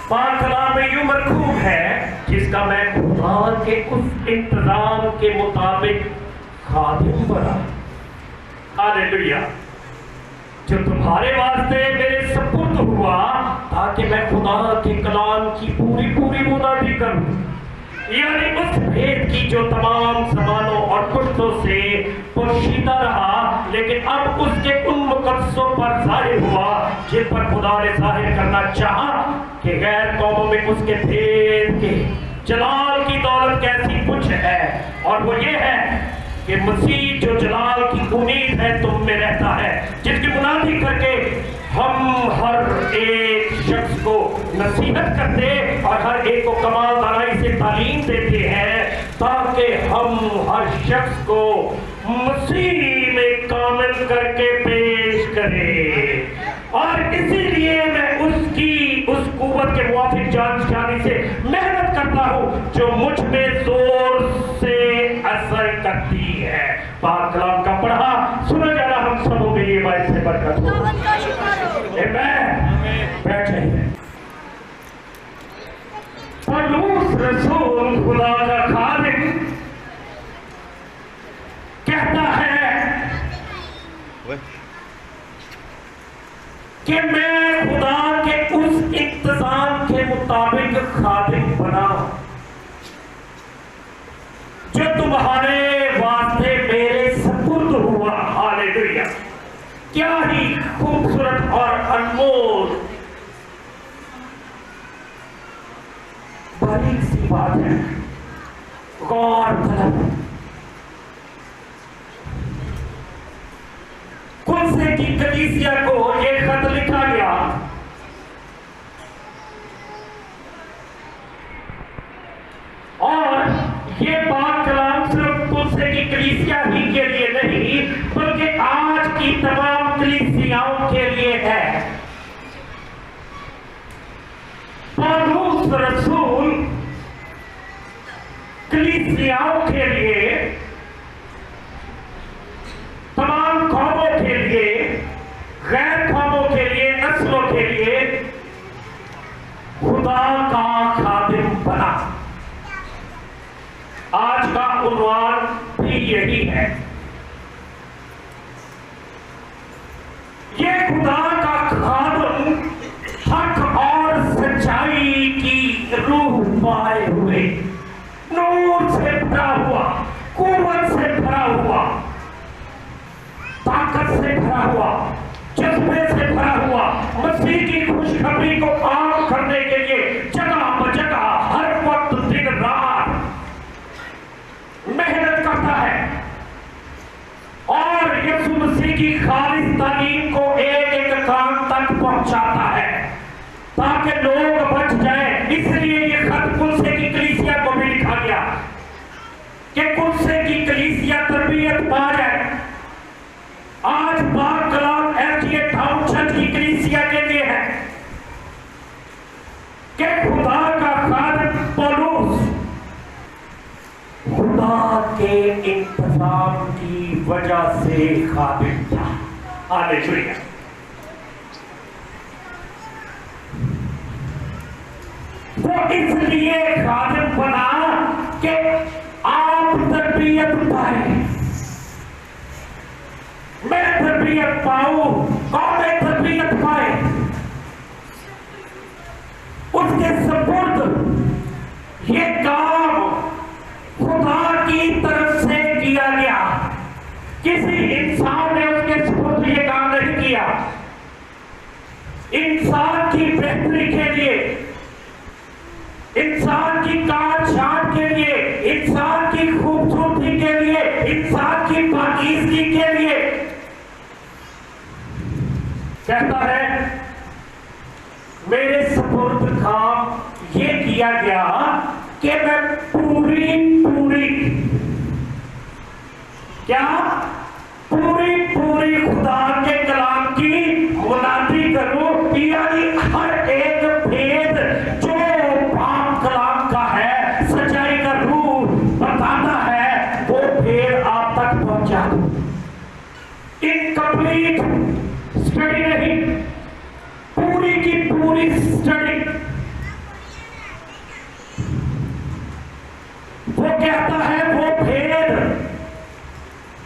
पाक कलाम में यूं मरकूब है जिसका मैं खुदा के उस इंतजाम के मुताबिक खादिम बना। हालेलुया। जो तुम्हारे वास्ते मेरे सपुर्द हुआ ताकि मैं खुदा के कलाम की पूरी पूरी मुनादी करूं, यानी उस भेद की जो तमाम ज़मानों और पुश्तों से पोशीदा रहा, लेकिन अब उसके उन मुकद्दसों पर ज़ाहिर हुआ जिन पर खुदा ने ज़ाहिर करना चाहा कि गैर कौमों में उसके भेद के जलाल की दौलत कैसी कुछ है। और वो ये है कि मसीह जो जलाल की उम्मीद है तुम में रहता है, जिसकी मुनादी करके हम हर एक शख्स को नसीहत करते और हर एक को कमाल दानाई से तालीम देते हैं ताकि हम हर शख्स को मसीह में कामिल करके पेश करें। और इसीलिए मैं उसकी उस कुव्वत के मुआफिक जानी से मेहनत करता हूँ जो मुझ में जोर से असर करती है। पाक कलाम का पढ़ा सुना जाना हम सबों के लिए बाइस से बरकत हो। बैठे पौलुस रसूल खुदा का खादिम कहता है कि मैं खुदा के उस इंतजाम के मुताबिक खादिम बना जो तुम्हारे वास्ते मेरे सपुर्द हुआ। हालेलुया। क्या ही खूबसूरत और अनमोल बारीक सी बात है। गौर तलब कुलसे की कलीसिया को एक खत लिखा गया और ये पाक कलाम सिर्फ कुलसे की कलीसिया ही के लिए नहीं बल्कि आज की तमाम कलीसियाओं के लिए है। पौलुस रसूल कलीसियाओं के लिए, तमाम कौमों के लिए, गैर कौमों के लिए, नस्लों के लिए खुदा का खादिम बना। आज का उन्वान भी यही है। ये खुदा का खादिम हक और सच्चाई की रूह पाए हुए, नूर से भरा हुआ, कुव्वत से भरा हुआ, ताकत से भरा हुआ, जज्बे से भरा हुआ, मसीह की खुशखबरी को आम करने के लिए जगह बजगह हर वक्त दिन रात मेहनत करता है और यीशु मसीह की खालिस तालीम को एक एक कान तक पहुंचाता है ताकि लोग बच जाएं। इसलिए ये खत कुलसे की कलीसिया को भी लिखा गया कि कुलसे की कलीसिया तरबियत पा जाए। आज पाक कलाम एफजीए टाउन चर्च की कलीसिया के लिए है कि खुदा का खादिम पौलुस खुदा के इंतजाम की वजह से खादिम था। हालेलुया। वो इसलिए खादिम बना कि आप तरबियत पाए, मैं तरबियत पाऊं, कौन तरबियत पाए। उसके सपुर्द ये काम खुदा की तरफ से किया गया। किसी इंसान ने उसके सपुर्द ये काम नहीं किया। इंसान की बेहतरी के लिए, इंसान की काट छाट के लिए, इंसान की खूबसूरती के लिए, इंसान की पाकीज़गी के लिए कहता है मेरे सपुर्द काम ये किया गया कि मैं पूरी खुदा के कलाम की मुनादी करूं, यानी हर एक भेद जो पाक कलाम का है, सच्चाई का रूह बताता है, वो भेद आप तक पहुंचा दूं। इनकम्प्लीट स्टडी नहीं, पूरी की पूरी स्टडी कहता है वो भेद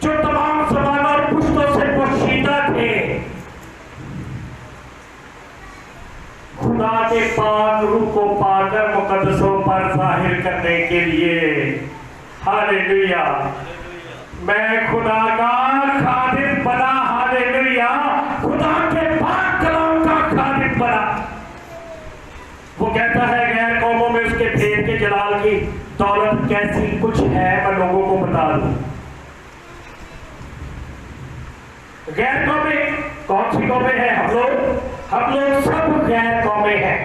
जो तमाम ज़मानों और पुश्तों से पोशीदा थे, खुदा के पाक रूह को पाकर मुकद्दसों पर जाहिर करने के लिए। हालेलुया। मैं खुदा का खादिम बना। हालेलुया। खुदा के पाक कलाम का खादिम बना। वो कहता है गैर कौमों में उसके भेद के जलाल की दौलत कैसी कुछ है, मैं लोगों को बता दूं। गैर कौमें कौन सी कौमें हैं? हम लोग सब गैर कौमें हैं।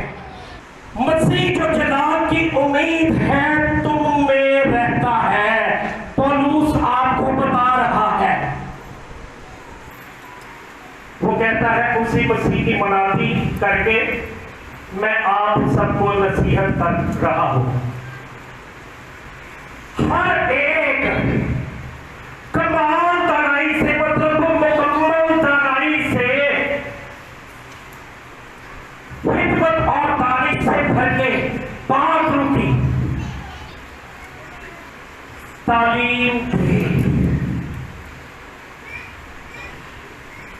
मसीह जो जलाल की उम्मीद है तुम में रहता है, पौलुस आपको बता रहा है। वो कहता है उसी मसीह की मनाती करके मैं आप सबको नसीहत कर रहा हूं। हर एक कमाल दानाई से, मतलब मुकम्मल दानाई से, हिकमत और तारीफ से भर के पाक रूह की तालीम दी।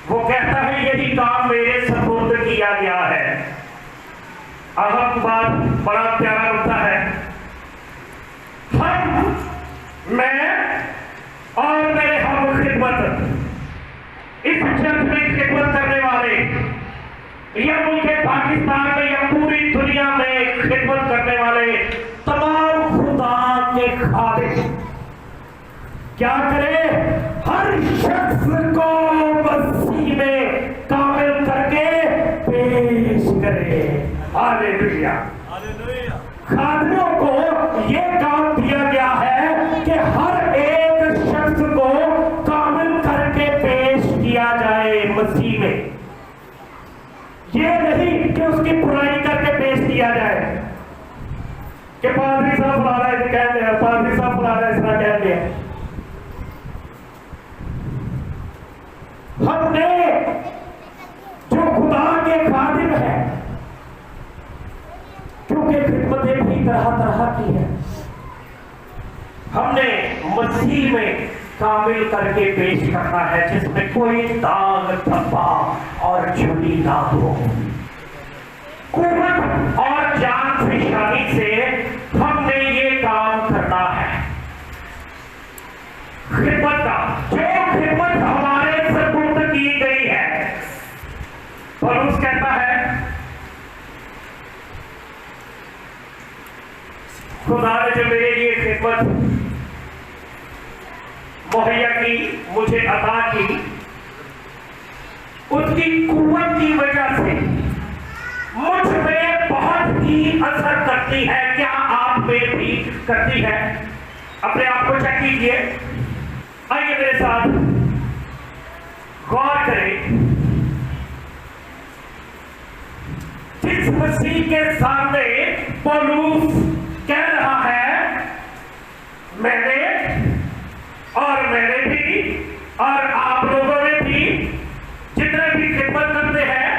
वो कहता है यही काम मेरे सपुर्द किया गया है। अहम बात, बड़ा प्यारा होता है। हम, मैं और मेरे हम खिदमत, इस चर्च में खिदमत करने वाले या मुल्क पाकिस्तान में या पूरी दुनिया में खिदमत करने वाले तमाम खुदा के खादिम क्या करें? हर शख्स को मसीह में कामिल करके पेश करें। हालेलुया। खादिमों को यह काम दिया गया है कि हर एक शख्स को कामिल करके पेश किया जाए मसीह में। ये नहीं कि उसकी बुराई करके पेश किया जाए कि पादरी साहब फलाना इसे कह दिया, पादरी साहब फलाना इस तरह कह दिया। हमने जो खुदा के खादिम है, क्योंकि खिदमतें भी तरह तरह की है, हमने मसीह में कामिल करके पेश करना है जिसमें कोई दाग धब्बा और झुर्री ना हो। कुव्वत और जान फिशानी से हमने ये काम करना है। खिदमत का जो खिदमत हमारे सपुर्द की गई है, पौलुस कहता है खुदा ने जो मेरे लिए खिदमत मुहैया की, मुझे अता की, उसकी कुव्वत की वजह से मुझ में बहुत ही असर करती है। क्या आप में भी करती है? अपने आप को चेक कीजिए। आइए मेरे साथ गौर करें। जिस मसीह के सामने पौलुस कह रहा है मैंने भी और आप लोगों ने भी, जितने भी खिदमत करते हैं,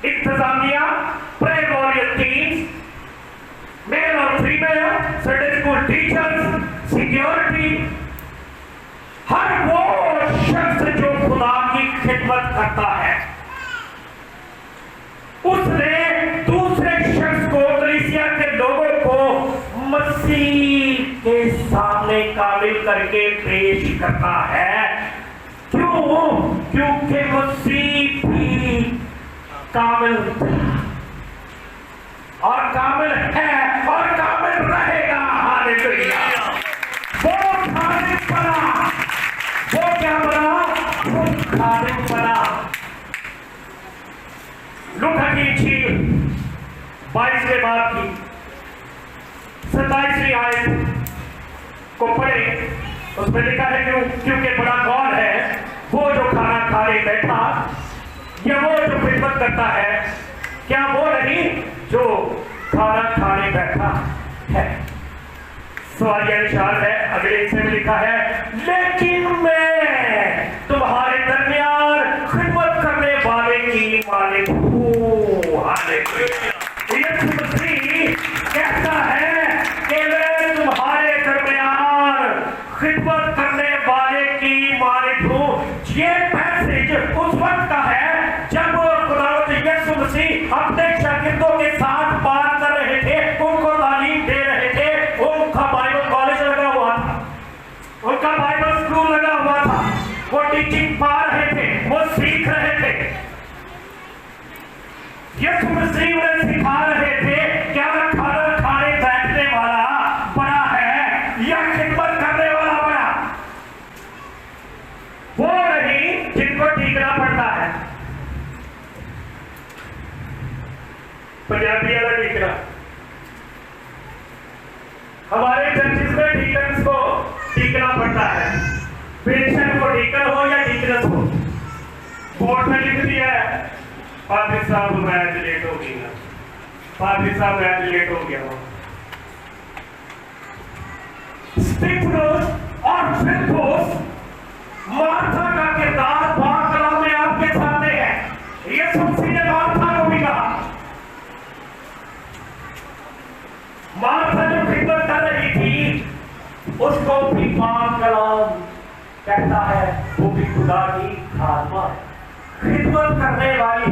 इंतजामिया, प्रेयर वॉरियर टीम्स, मेल और female, Sunday school teachers, security, हर वो शख्स जो खुदा की खिदमत करता है, उसने दूसरे शख्स को, कलीसिया के लोगों को मसीह के सामने कामिल करके पेश करना है। क्यों? क्योंकि मसीह भी कामिल और कामिल है और कामिल रहेगा। हालेलुया। वो खादिम बना, वो क्या बना? वो खादिम बना। लूका की इंजील 22वें बाब की 27वीं आयत को पढ़े। उसमें लिखा है क्योंकि बड़ा कौन है वो जो खाना खाने बैठा या वो जो खिदमत करता है, क्या वो नहीं जो खाना खाने बैठा है? सवालिया निशान है। अगले हिस्से में लिखा है लेकिन मैं तुम्हारे दरमियान खिदमत करने वाले की मालिक हूँ। हालेलुया। यीशु मसीह कहता है कि मैं यीशु मसीह उन्हें सिखा रहे थे क्या खाना खाने बैठने वाला बड़ा है या खिदमत करने वाला बड़ा? वो नहीं जिनको ठीकना पड़ता है। पंजाबी वाला ठीकना, हमारे चर्चिस में डीकन्स को ठीकना पड़ता है। पेशेंट को डीकन हो या डीकनस हो, बोर्ड में लिख दिया है पादरी साहब मैच लेट हो गई ना, पादरी साहब मैच लेट हो गया। स्टिफनोस और फिलिपोस, मार्था का किरदार पाक कलाम में आपके सामने है। यीशु मसीह ने मार्था को भी कहा, मार्था जो खिदमत कर रही थी उसको भी पाक कलाम कहता है वो भी खुदा की खादमा है, खिदमत करने वाली।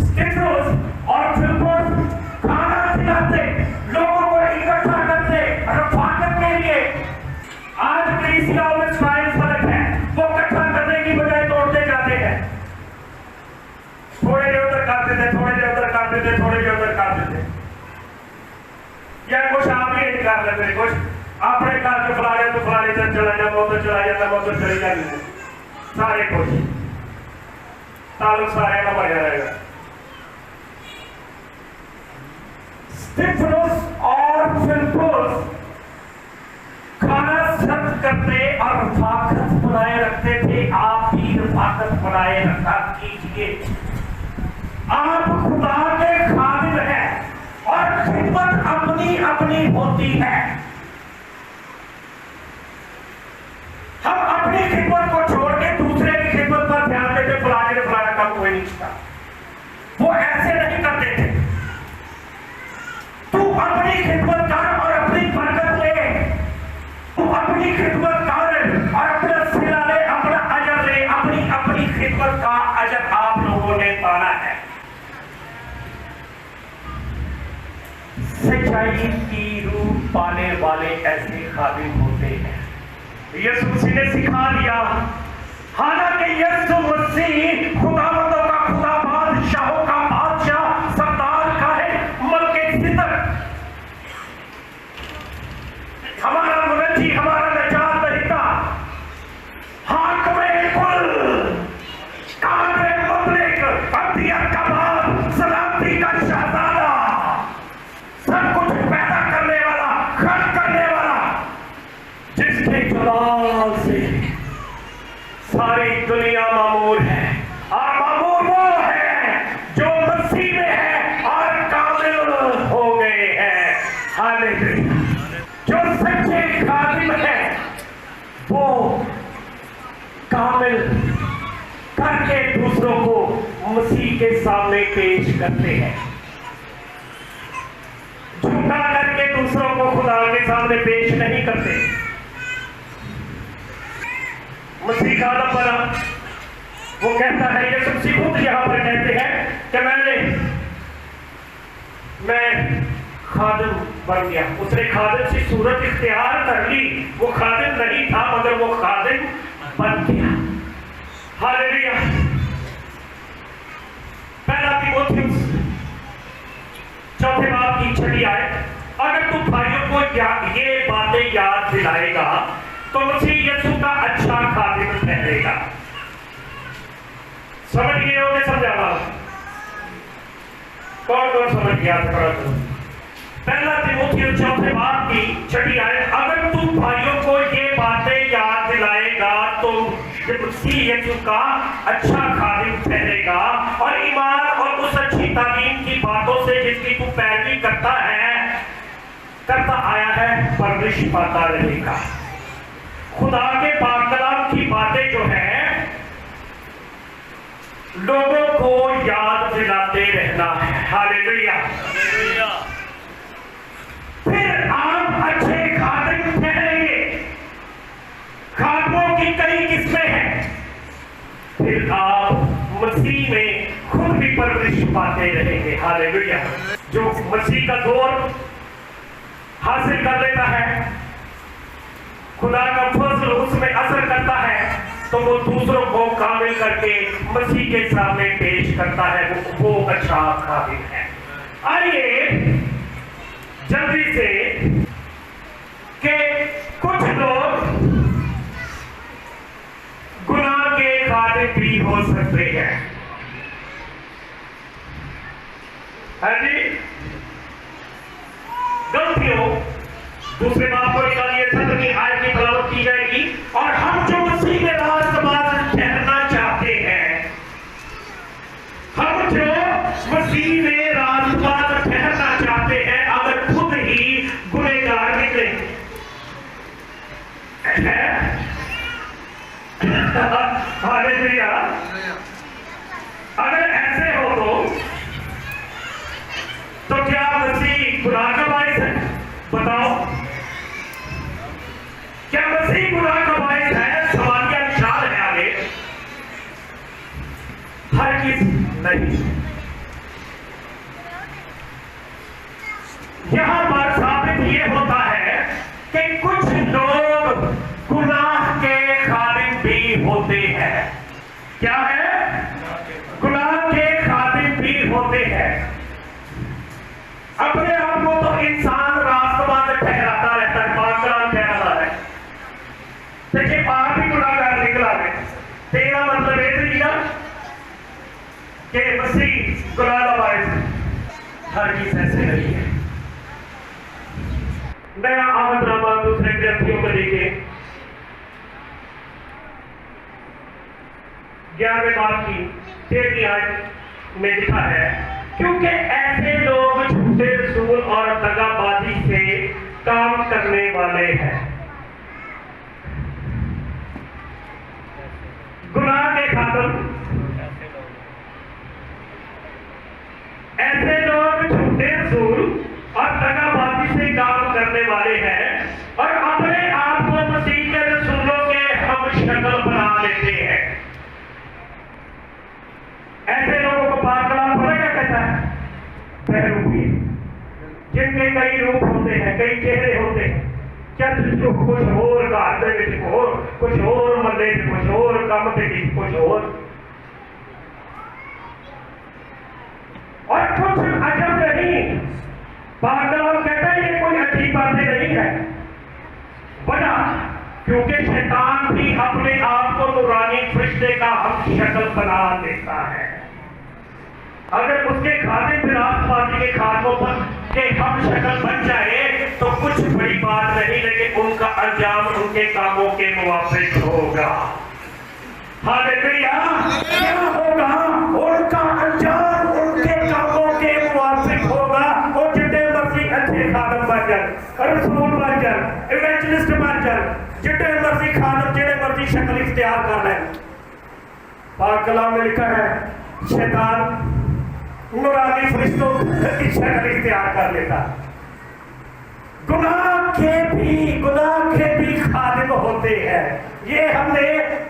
स्टिफनोस और फिलिपोस खाना खिलाते, लोगों को इकट्ठा करते रफाकत के लिए। आज कलीसियाओं में स्टाइल फर्क है, वो इकट्ठा करने की बजाय तोड़ते जाते हैं। थोड़े देर उधर कर देते, थोड़े देर उधर कर देते, थोड़े देर उधर कर देते, या कुछ आप ही कर लेते, कुछ अपने घर जो फलाने तो फलाने से चला जाता, उधर चला जाता, उधर चली जाती, सारे कुछ ताल्लुक सारे का बढ़िया रहेगा। स्टिफनोस और फिलिपोस खाना सर्व करते और रफाकत बनाए रखते थे। आप भी रफाकत बनाए रखा कीजिए। आप खुदा के खादिम हैं और खिदमत अपनी अपनी होती है। हम अपनी खिदमत को छोड़ के दूसरे की खिदमत पर ध्यान देते, फलाने ने फलाना काम कोई नहीं किया, वो ऐसे नहीं करते थे। तू अपनी खिदमत कर और अपनी बरकत ले, तू अपनी खिदमत कर और अपना सिला ले, अपना अजर ले। अपनी अपनी खिदमत का अजर आप लोगों ने पाना है। सच्चाई की रूह पाने वाले ऐसे खादिम होते हैं। यीशु मसीह ने सिखा दिया, हालांकि यीशु मसीह खुदावंदों का खुदा, बादशाहों का बादशाह, सरदार का है, मलके सिद्दर, हमारा मुनज्जी, हमारा निजात दहिंदा, हाकिमे कुल, कादरे मुतलक, अतियत का बाप, सलामती का शहजादा, सब कुछ पैदा करने वाला, खर्च करने वाला, जिसके जलाल से सारी दुनिया मामूर है। और मामूर वो है जो मसीह में है और कामिल हो गए हैं। हालेलुया। जो सच्चे खादिम है वो कामिल करके दूसरों को मसीह के सामने पेश करते हैं, झूठा करके दूसरों को खुदा के सामने पेश नहीं करते। मसीह का आदम बना, वो कहता है, यीशु मसीह खुद यहां पर कहते हैं कि मैं खादिम बन गया। उसने खादिम से सूरत इख्तियार कर ली, वो खादिम नहीं था मगर वो खादिम बन गया। हालेलुया। पहला तीमुथियुस चौथे बाब की 6 आयत, अगर तू भाइयों को ये बातें याद दिलाएगा तो मसीह यीशु का अच्छा खादिम ठहरेगा। समझ गए होंगे? समझावा कौन कौन समझ गया? पहला तीमुथियुस चौथे बाब की 6 आयत, अगर तू भाइयों को ये बातें याद दिलाएगा तो मसीह यीशु का अच्छा खादिम ठहरेगा और ईमान और उस अच्छी तालीम की बातों से जिसकी तू पैरवी करता आया है परवरिश पाता रहेगा। खुदा के पाक कलाम की बातें जो है लोगों को याद दिलाते रहना है। हालेलुया। फिर आप अच्छे खादिम ठहरेंगे। खादिमों की कई किस्में हैं। फिर आप मसीह में खुद भी परवरिश पाते रहेंगे। हालेलुया। जो मसीह का दौर हासिल कर लेता है, खुदा का फजल उसमें असर करता है, तो तो वो दूसरों को कामिल करके मसीह के सामने पेश करता है, वो अच्छा खादिम है। आइए जल्दी से कि कुछ लोग गुनाह के खादिम भी हो सकते हैं। है जी, गलतियों दूसरे बात को निकालिए, सत्र की आयत की तलावत की जाएगी। और हम जो मसीह में राजकुमार ठहरना चाहते हैं, हम जो मसीह में राजकुमार ठहरना चाहते हैं, अगर खुद ही गुनहगार निकले, हालेलुया, अगर ऐसे हो तो क्या मसीह गुनाह का बाइस है? बताओ, क्या मसीह गुनाह का बाइस है? सवालिया निशान है आगे। हर किस नहीं। यहां पर साबित यह होता है कि कुछ लोग गुनाह के खादिम भी होते हैं। क्या है? गुनाह के खादिम भी होते हैं। अपने आप को तो इंसान रास्तबाज ठहराता रहता है, पागल ठहराता है। देखिए, आप भी गुनाहगार निकला है, तेरा मतलब ये तरीका कि मसीह गुनाह का बाइस हर चीज ऐसे नहीं है। नया आमदनामा दूसरे ग्रंथियों को देखे 11वें बाब की 13वीं आयत में लिखा है, क्योंकि ऐसे लोग झूठे रसूल और दगाबाजी से काम करने वाले हैं। गुनाह के खातिर ऐसे लोग झूठे रसूल और दगाबाजी से काम करने वाले हैं और अपने आप को मसीह के रसूलों के हम शक्ल बना लेते हैं। ऐसे लोगों को पाक कलाम पता क्या कहता है? बहरूपी, जिनके कई रूप होते हैं, कई चेहरे होते हैं। चर्च कुछ और घर कुछ और मल्ले कुछ और कम से कुछ और कुछ अजब नहीं। पाक कलाम कहता है ये कोई अजीब बातें नहीं है। वजह क्योंकि शैतान भी अपने आप को नूरानी फरिश्ते का हम शक्ल बना देता है। अगर उसके खाते फिर आसपास के खातों पर के हम शक्ल बन जाए तो कुछ बड़ी बात नहीं, लेकिन उनका अंजाम उनके कामों के मुवाफिक होगा। हालेलुया, क्या होगा? उनका अंजाम उनके कामों के मुवाफिक होगा। और जितने मर्जी अच्छे खादम बन जाए, रसूल बन जाए, इवेंजलिस्ट बन जाए, जितने मर्जी खादम जितने मर्जी शक्ल इख्तियार कर लें, पाक कलाम में लिखा है शैतान नूरानी फरिश्तों की शक्ल इख्तियार कर लेता। गुनाह के भी खादिम होते हैं। ये हमने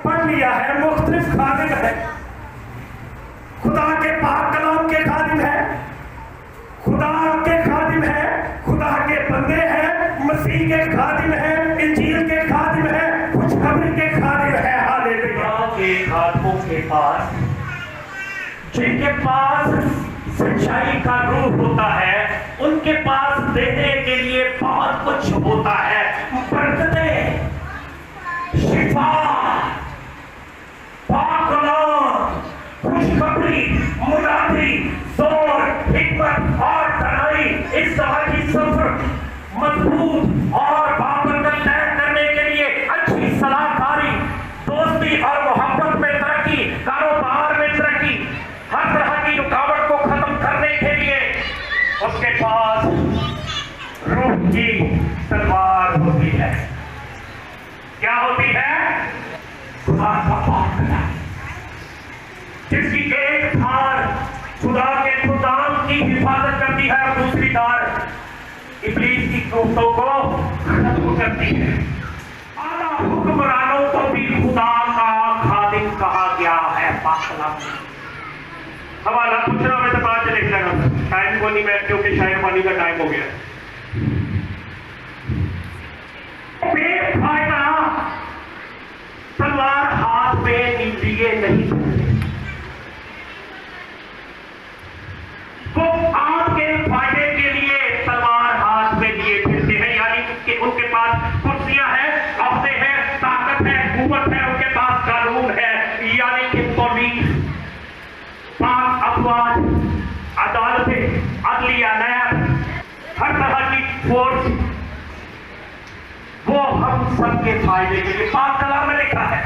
पढ़ लिया है, मुख्तलिफ खादिम है। खुदा के पाक कलाम के खादिम है, खुदा के खादिम है, खुदा के बंदे हैं, मसीह के खादिम है, इंजील के खादिम है, खुशखबरी के खादिम है। हालेलुया, के खादिमों के पास, जिनके पास सच्चाई का रूह होता है, उनके पास देने के लिए बहुत कुछ होता है। बरकतें, शिफा, पाक कलाम, खुशखबरी, मुनादी, जोर, हिकमत और तनाई, इस तरह की सफर मजबूत और बाबरकत तय करने के लिए अच्छी सलाहकारी, दोस्ती और मोहब्बत में तरक्की, कारोबार में तरक्की, हर तरह की रुकावट को खत्म करने के लिए उसके पास रूह की तलवार होती है। क्या होती है? खुदा का पाक कलाम, जिसकी एक धार खुदा के खुदाम की हिफाजत करती है और दूसरी धार इब्लीस की कोफ्तों को खत्म करती है। आला हुक्मरानों को भी खुदा का खादिम कहा गया है पाक कलाम में। हवाला पूछना हमें तो बात चले जाएगा, टाइम को नहीं, मैं क्योंकि शायद पानी का टाइम हो गया। बेफायदा तलवार हाथ फोर्स, वो हम सबके फायदे के लिए पाक कलाम में लिखा है।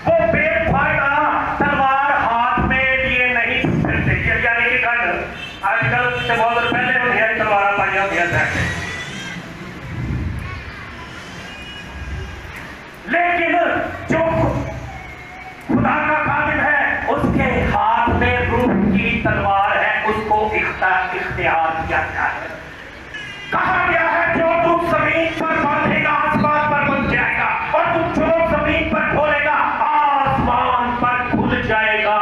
वो बेफायदा तलवार हाथ में लिए नहीं फिरते, यानी कि आजकल से बहुत पहले होती तलवार पाइया हुई है, लेकिन जो खुदा का खादिम है उसके हाथ में रूह की तलवार है, उसको इख्तियार किया गया है। कहा गया है जो तू जमीन पर बांधेगा आसमान पर बन जाएगा, और तू जो जमीन पर खोलेगा आसमान पर खुल जाएगा।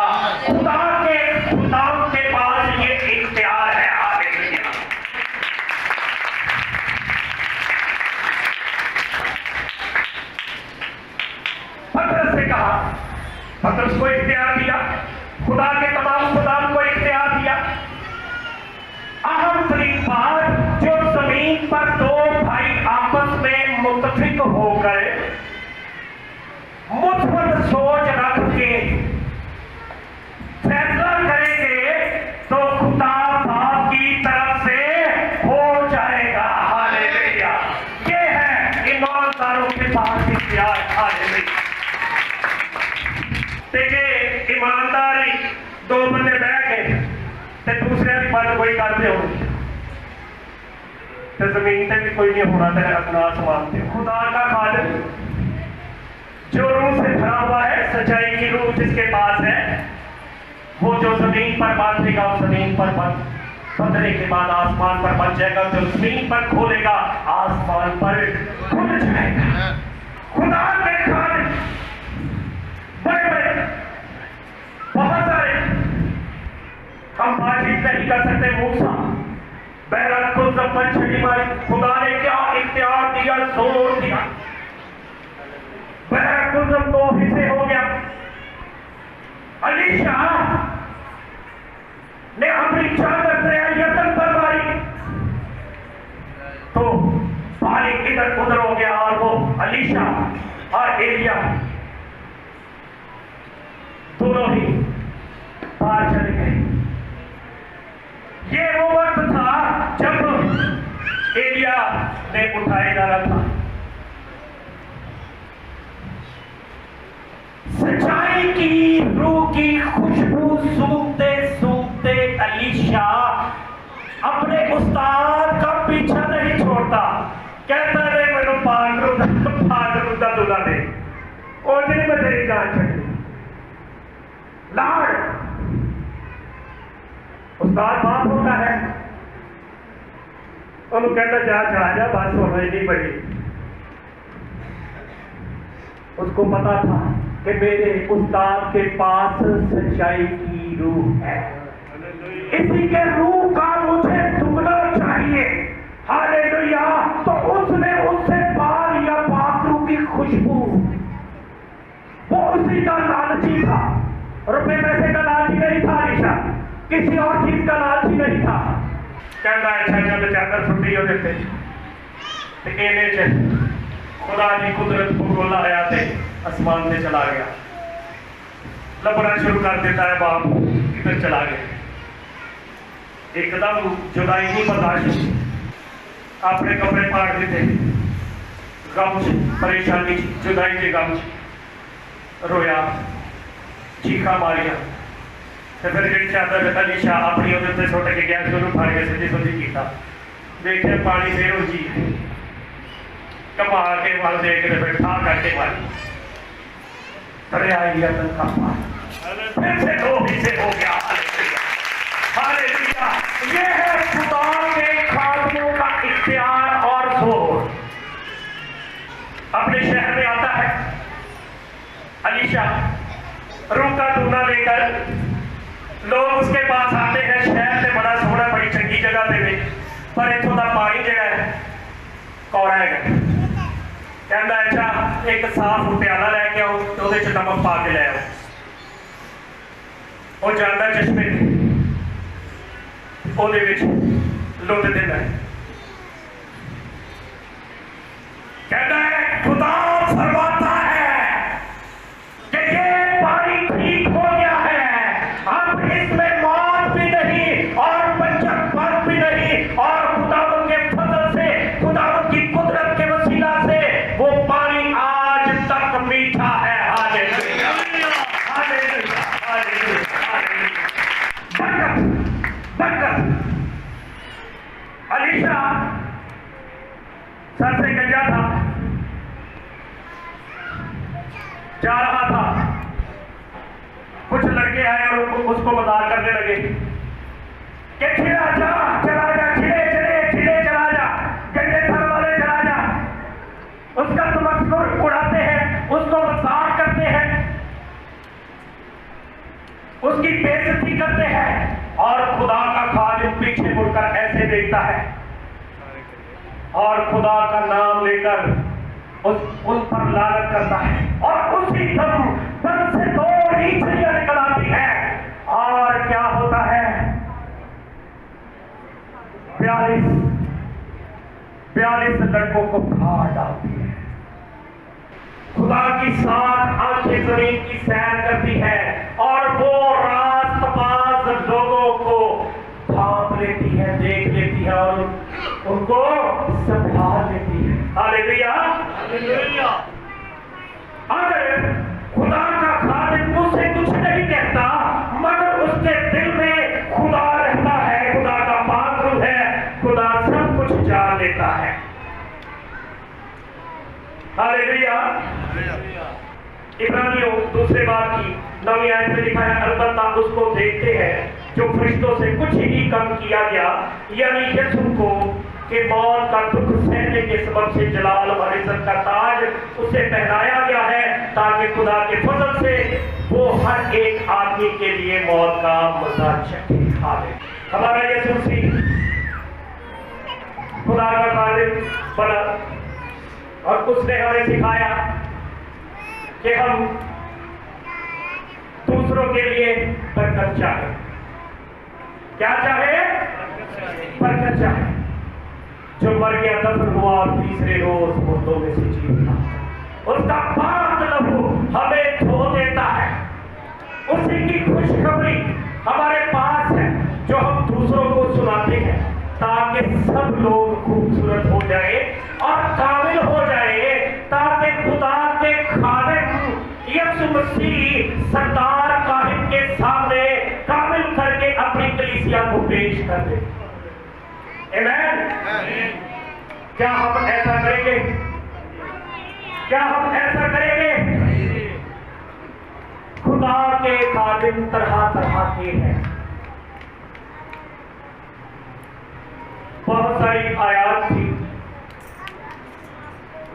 खुदा के पास ये इख्तियार है। हालेलुया। पतरस से कहा, पतरस को इख्तियार दिया, खुदा के तमाम खुदाम को इख्तियार दिया। अहम तरीन बात, जो जमीन पर दो भाई आपस में मुत्तफिक होकर मुस्बत सोच रख के फैसला करेंगे तो खुदा बाप की तरफ से हो जाएगा। हालेलुया। ये है ईमानदारों के पास इख्तियार। हालेलुया। देखिए, ईमानदारी दो बंदे बह गए ते दूसरे की बात कोई करते हो तो जमीन से भी कोई नहीं होना तेरे अपना आसमान से। खुदा का खादिम जो रूह से भरा हुआ है, सच्चाई की रूह जिसके पास है, वो जो जमीन पर बांधेगा उस जमीन पर बंधने के बाद आसमान पर बन जाएगा, जो जमीन पर खोलेगा आसमान पर खुल जाएगा। खुदा के खादिम बड़े बड़े बहुत सारे, हम बातचीत नहीं कर सकते। मूसा बैरक को जब छड़ी मारी, खुदा ने क्या इख्तियार दिया, जोर दिया। बैरक को जब दो हिस्से हो गया, अलीशा ने अपनी चादर से यतन पर मारी तो पानी इधर उधर हो गया, और वो अलीशा और एलिया दोनों ही बाहर चले गए। ये वो वक्त था जब एलिया ने उठाया जा रहा था। सच्चाई की रूह की खुशबू सूंघते सूंघते अलीशा अपने उस्ताद का पीछा नहीं छोड़ता। कहता है मैंने पागल दूल्हा दे और नहीं मैं तेरी जान छड़ी लाड़। उस्ताद बाप होता है, उन्होंने कहता जा बात समझ नहीं पड़ी। उसको पता था कि मेरे उस्ताद के पास सच्चाई की रूह है, इसी के रूह का मुझे दुगना चाहिए। हालेलुया। तो उसने उससे पार या पाकरू की खुशबू, वो उसी का लालची था, रुपए पैसे का लालची नहीं था अलीशा, किसी और चीज का लालची नहीं था। कहता है अच्छा जब चादर छुट्टी हो जाते खुदा की कुदरत को गोला आया थे आसमान से चला गया, लपना शुरू कर देता है। बाप किधर चला गया, एकदम जुदाई नहीं बर्दाश्त, अपने कपड़े फाड़ देते, गम परेशानी जुदाई के गम रोया, चीखा मारिया। तो फिर जी चादर अलीशा अपनी उधर सुट के गया, शुरू फाड़ के सीधी सुधी किया, देखे पानी फिर जी कमा के वाल दे के फिर ठा करके मारी, दरिया का फिर से दो हिस्से हो गया। हालेलुया। ये है खुदा के खादिमों का इख्तियार और जोर। अपने शहर में आता है अलीशा, रूह का दूल्हा लेकर लोग उसके पास आते हैं। शहर से बड़ा सोना, बड़ी चंगी जगह पे, पर इतों का पानी जगह है कौड़ा है। कहता अच्छा एक साफ प्याला लैके आओ, नमक पा के लै आओ। वो जाता चश्मे लुट देता है। कहता है खुदा फरमाता है कि ये पानी ठीक हो गया है, अब इसमें मौत भी नहीं और बचपन भी नहीं, और खुदा के फजल से सर से गंजा था, जा रहा था। कुछ लड़के आए और उसको मजाक करने लगे कि खिला जा, चला जा, खिले चले खिले चला जा, गंजे सर वाले चला जा। उसका तमस्कुर उड़ाते हैं, उसको मजाक करते हैं, उसकी बेइज्जती करते हैं। और खुदा का खादिम पीछे मुड़कर ऐसे देखता है और खुदा का नाम लेकर उन पर लानत करता है, और उसी दम तन से 2 रीछियां निकल आती है। और क्या होता है? 42 लड़कों को फाड़ डालती है। खुदा की 7 आंखें जमीन की सैर करती है और वो रास्तबाज लोगों को भांप लेती है, देख लेती है और उनको संभाल लेती है। Hallelujah, hallelujah. अगर खुदा का खादिम उससे कुछ नहीं कहता, मगर उसके दिल में खुदा रहता है, खुदा का पात्र है, खुदा सब कुछ जान लेता है। हालेलुया। इब्रानियों दूसरे बार की 9वीं आयत में लिखा है, अलबत्ता उसको देखते हैं जो फरिश्तों से कुछ ही कम किया गया, यानी यीशु को, कि मौत का दुख सहने के सबब से जलाल और इज्जत का ताज उसे पहनाया गया है, ताकि खुदा के फजल से वो हर एक आदमी के लिए मौत का मजा चखे। हमारा यीशु मसीह खुदा का खादिम बना और उसने हमें सिखाया कि हम दूसरों के लिए बरकत चाहे। क्या चाहे? बरकत चाहे। जो मर गया, दफन हुआ और तीसरे रोज मुर्दों में से जी उठा, उसका पाक लहू हमें धो देता है। उसी की खुशखबरी हमारे पास है जो हम दूसरों को सुनाते हैं, ताकि सब लोग खूबसूरत हो जाए और कामिल हो जाए, ताकि खुदा के खादिम यीशु मसीह सरदार काहिन के सामने कामिल करके अपनी कलीसिया को पेश कर दे। आमीन। क्या हम ऐसा करेंगे? क्या हम ऐसा करेंगे? खुदा के खादिम तरह तरह के हैं। बहुत सारी आयात थी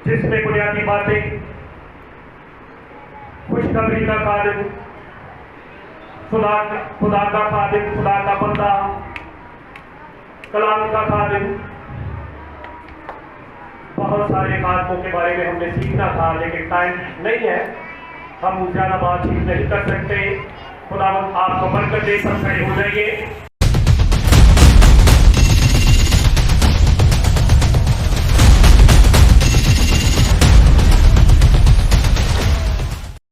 जिसमें बुनियादी बातें, खुशखबरी का खादिम, खुदा का खादिम, खुदा का बंदा, कलाम का खादिम, बहुत सारे खादिमों के बारे में हमने सीखना था, लेकिन टाइम नहीं है, हम ज्यादा बातचीत नहीं कर सकते। खुदा आपको बरकत दे, सब खड़े हो जाइए।